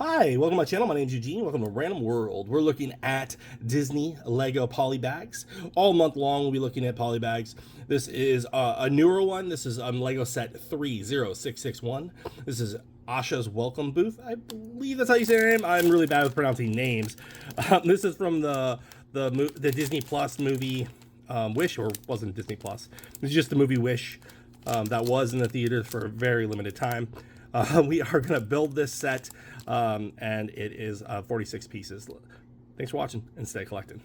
Hi, welcome to my channel. My name is Eugene. Welcome to Random World. We're looking at Disney Lego poly bags. All month long, we'll be looking at poly bags. This is a newer one. This is Lego set 30661. This is Asha's welcome booth. I believe that's how you say her name. I'm really bad with pronouncing names. This is from the Disney Plus movie Wish, or wasn't Disney Plus. It's just the movie Wish that was in the theaters for a very limited time. We are going to build this set, and it is 46 pieces. Thanks for watching, and stay collecting.